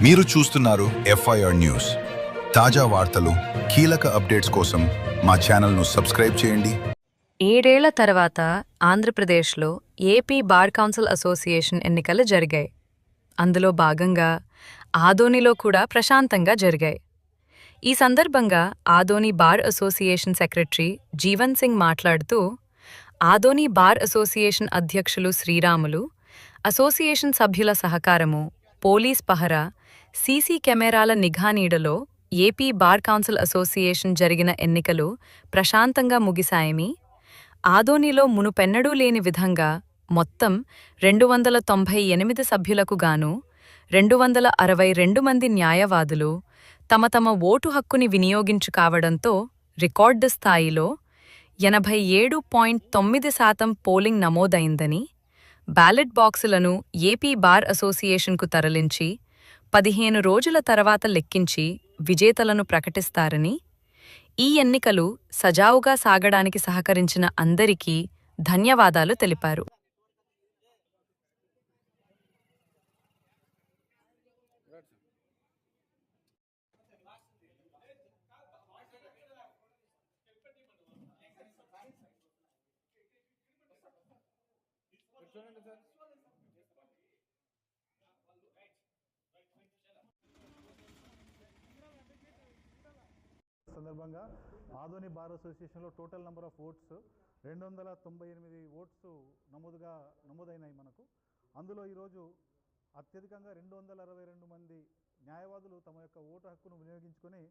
మీరు చూస్తున్నారు FIR news. తాజా వార్తలు, కీలక అప్డేట్స్ కోసం మా ఛానల్ను సబ్స్క్రైబ్ చేయండి. 7 ఏళ్ల తర్వాత ఆంధ్రప్రదేశ్లో ఏపీ బార్ కౌన్సిల్ అసోసియేషన్ ఎన్నికలు జరిగాయి. అందులో భాగంగా ఆదోనిలో కూడా ప్రశాంతంగా జరిగాయి. ఈ సందర్భంగా Adoni bar association secretary Jeevan Singh మాట్లాడుతూ, ఆదోని బార్ అసోసియేషన్ అధ్యక్షులు శ్రీరాములు, అసోసియేషన్ సభ్యుల సహకారము, పోలీస్ పహరా, సీసీ కెమెరాల నిఘా నీడలో ఏపీ బార్ కౌన్సిల్ అసోసియేషన్ జరిగిన ఎన్నికలు ప్రశాంతంగా ముగిశాయని, ఆదోనిలో మునుపెన్నడూ లేని విధంగా మొత్తం 298 సభ్యులకు గాను 262 మంది న్యాయవాదులు తమ తమ ఓటు హక్కుని వినియోగించుకావడంతో రికార్డు స్థాయిలో 87.9% పోలింగ్ నమోదైందని, బ్యాలెట్ బాక్సులను ఏపీ బార్ అసోసియేషన్కు తరలించి 15 రోజుల తర్వాత లెక్కించి విజేతలను ప్రకటిస్తారని, ఈ ఎన్నికలు సజావుగా సాగడానికి సహకరించిన అందరికీ ధన్యవాదాలు తెలిపారు. సందర్భంగా ఆదోని బార్ అసోసియేషన్లో total number of votes 298 votes నమోదైనాయి మనకు. అందులో ఈరోజు అత్యధికంగా 262 మంది న్యాయవాదులు తమ యొక్క ఓటు హక్కును వినియోగించుకొని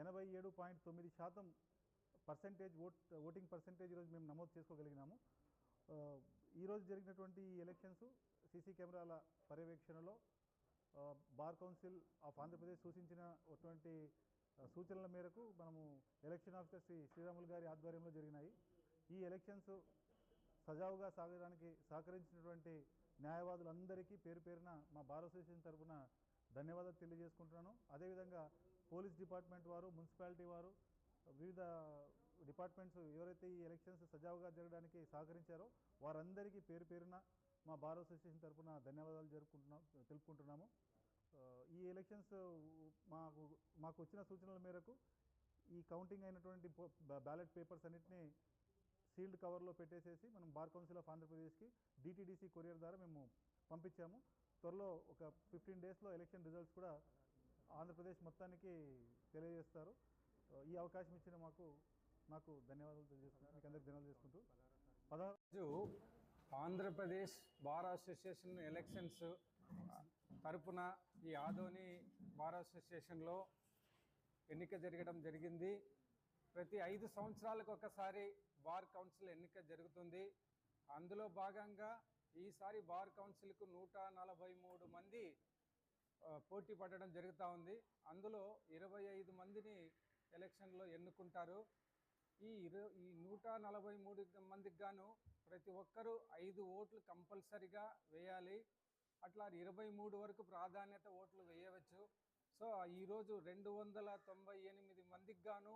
87.9% ఓటింగ్ పర్సెంటేజ్ ఈరోజు మేము నమోదు చేసుకోగలిగినాము. ఈరోజు జరిగినటువంటి ఈ ఎలక్షన్స్ సీసీ కెమెరాల పర్యవేక్షణలో బార్ కౌన్సిల్ ఆఫ్ ఆంధ్రప్రదేశ్ సూచించినటువంటి సూచనల మేరకు మనము ఎలక్షన్ ఆఫీసర్ శ్రీరాములు గారి ఆధ్వర్యంలో జరిగినాయి. ఈ ఎలక్షన్స్ సజావుగా సాగడానికి సహకరించినటువంటి న్యాయవాదులందరికీ పేరు పేరున మా బార్ అసోసియేషన్ తరఫున ధన్యవాదాలు తెలియజేసుకుంటున్నాను. అదేవిధంగా పోలీస్ డిపార్ట్మెంట్ వారు, మున్సిపాలిటీ వారు, వివిధ డిపార్ట్మెంట్స్ ఎవరైతే ఈ ఎలక్షన్స్ సజావుగా జరగడానికి సహకరించారో వారందరికీ పేరు పేరున మా బార్ అసోసియేషన్ తరఫున ధన్యవాదాలు తెలుపుకుంటున్నాము. ఈ ఎలక్షన్స్ మాకు వచ్చిన సూచనల మేరకు ఈ కౌంటింగ్ అయినటువంటి బ్యాలెట్ పేపర్స్ అన్నింటినీ సీల్డ్ కవర్లో పెట్టేసేసి మనం బార్ కౌన్సిల్ ఆఫ్ ఆంధ్రప్రదేశ్కి DTDC కొరియర్ ద్వారా మేము పంపించాము. త్వరలో ఒక 15 డేస్లో ఎలక్షన్ రిజల్ట్స్ కూడా ఆంధ్రప్రదేశ్ మొత్తానికి తెలియజేస్తారు. ఈ అవకాశం ఇచ్చిన నాకు ధన్యవాదాలు తెలియజేస్తున్నాను. మీకు అందరికీ ధన్యవాదాలు చేసుకుంటూ 16 ఆంధ్రప్రదేశ్ బార్ అసోసియేషన్ ఎలక్షన్స్ తరపున ఈ ఆదోని బార్ అసోసియేషన్లో ఎన్నిక జరగడం జరిగింది. ప్రతి 5 సంవత్సరాలకు ఒకసారి బార్ కౌన్సిల్ ఎన్నిక జరుగుతుంది. అందులో భాగంగా ఈసారి బార్ కౌన్సిల్కు 143 మంది పోటీ పడడం జరుగుతూ ఉంది. అందులో 25 మందిని ఎలక్షన్లో ఎన్నుకుంటారు. ఈ 143 మందికి గాను ప్రతి ఒక్కరూ 5 ఓట్లు కంపల్సరిగా వేయాలి. అట్లా 23 వరకు ప్రాధాన్యత ఓట్లు వేయవచ్చు. సో ఈరోజు 298 మందికి గాను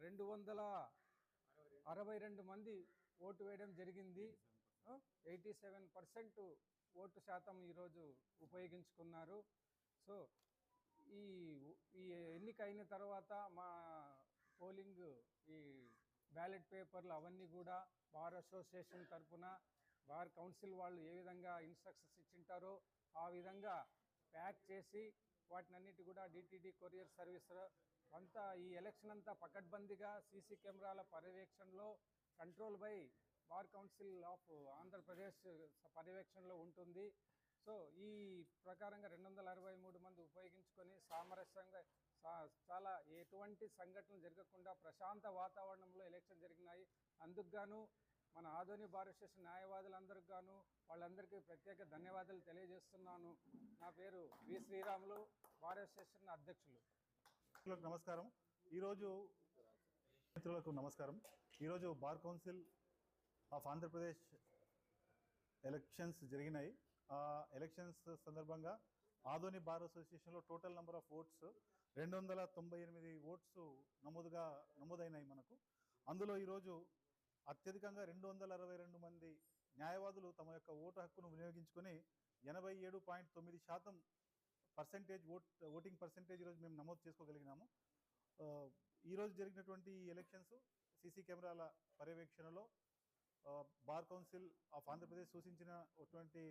262 మంది ఓటు వేయడం జరిగింది. 87% ఓటు శాతం ఈరోజు ఉపయోగించుకున్నారు. సో ఈ ఎన్నిక అయిన తర్వాత మా పోలింగ్ ఈ బ్యాలెట్ పేపర్లు అవన్నీ కూడా బార్ అసోసియేషన్ తరఫున బార్ కౌన్సిల్ వాళ్ళు ఏ విధంగా ఇన్స్ట్రక్షన్స్ ఇచ్చింటారో ఆ విధంగా ప్యాక్ చేసి వాటినన్నిటి కూడా DTD కొరియర్ సర్వీస్ అంతా ఈ ఎలక్షన్ అంతా పకడ్బందీగా సీసీ కెమెరాల పర్యవేక్షణలో control by bar council of Andhra Pradesh పర్యవేక్షణలో ఉంటుంది. సో ఈ ప్రకారంగా 263 మంది ఉపయోగించుకొని సామరస్యంగా చాలా ఎటువంటి సంఘటనలు జరగకుండా ప్రశాంత వాతావరణంలో ఎలక్షన్ జరిగినాయి. అందుకు గాను మన ఆదోని బార్ అసోసియేషన్ న్యాయవాదులందరికీ గాను వాళ్ళందరికీ ప్రత్యేక ధన్యవాదాలు తెలియజేస్తున్నాను. నా పేరు వి శ్రీరాములు, బార్ అసోసియేషన్ అధ్యక్షులు. నమస్కారం. ఈరోజు bar council of Andhra Pradesh elections జరిగినాయి. ఆ ఎలక్షన్స్ సందర్భంగా ఆదోని బార్ అసోసియేషన్లో total number of votes 298 votes నమోదైనాయి మనకు. అందులో ఈరోజు అత్యధికంగా 262 మంది న్యాయవాదులు తమ యొక్క ఓటు హక్కును వినియోగించుకొని 87.9% ఓటింగ్ పర్సెంటేజ్ ఈరోజు మేము నమోదు చేసుకోగలిగినాము. ఈరోజు జరిగినటువంటి ఈ ఎలక్షన్స్ సీసీ కెమెరాల పర్యవేక్షణలో బార్ కౌన్సిల్ ఆఫ్ ఆంధ్రప్రదేశ్ సూచించినటువంటి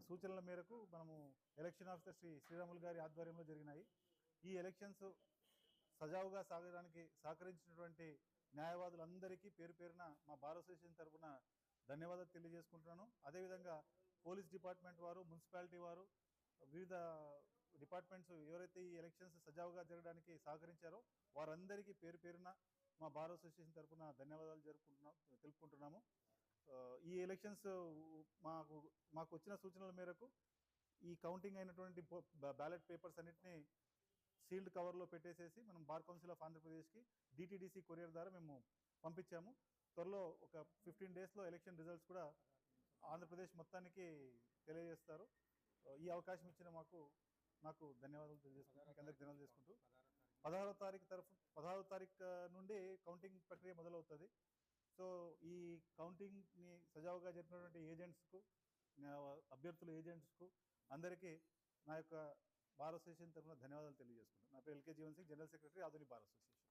సూచనల మేరకు మనము ఎలక్షన్ ఆఫీసర్ శ్రీ శ్రీరాములు గారి ఆధ్వర్యంలో జరిగినాయి. ఈ ఎలక్షన్స్ సజావుగా సాగడానికి సహకరించినటువంటి న్యాయవాదులందరికీ పేరు పేరున మా బార్ అసోసియేషన్ తరఫున ధన్యవాదాలు తెలియజేసుకుంటున్నాను. అదేవిధంగా పోలీస్ డిపార్ట్మెంట్ వారు, మున్సిపాలిటీ వారు, వివిధ డిపార్ట్మెంట్స్ ఎవరైతే ఈ ఎలక్షన్స్ సజావుగా జరగడానికి సహకరించారో వారందరికీ పేరు పేరున మా బార్ అసోసియేషన్ తరఫున ధన్యవాదాలు తెలుపుకుంటున్నాము. ఈ ఎలక్షన్స్ మాకు వచ్చిన సూచనల మేరకు ఈ కౌంటింగ్ అయినటువంటి బ్యాలెట్ పేపర్స్ అన్నింటినీ సీల్డ్ కవర్లో పెట్టేసేసి మనం బార్ కౌన్సిల్ ఆఫ్ ఆంధ్రప్రదేశ్కి DTDC కొరియర్ ద్వారా మేము పంపించాము. త్వరలో ఒక 15 డేస్లో ఎలక్షన్ రిజల్ట్స్ కూడా ఆంధ్రప్రదేశ్ మొత్తానికి తెలియజేస్తారు. ఈ అవకాశం ఇచ్చిన నాకు ధన్యవాదాలు తెలియజేసుకుంటూ మీకు అందరికి ధన్యవాదాలు చేసుకుంటూ 16వ తారీఖు నుండి కౌంటింగ్ ప్రక్రియ మొదలవుతుంది. సో ఈ కౌంటింగ్ని సజావుగా జరిపినటువంటి ఏజెంట్స్కు, అభ్యర్థుల ఏజెంట్స్కు అందరికీ నా యొక్క బార్ అసోసియేషన్ తరఫున ధన్యవాదాలు తెలియజేసుకుంటాను. నా పేరు LK Jeevan Singh, general secretary ఆధునిక బార్ అసోసియేషన్.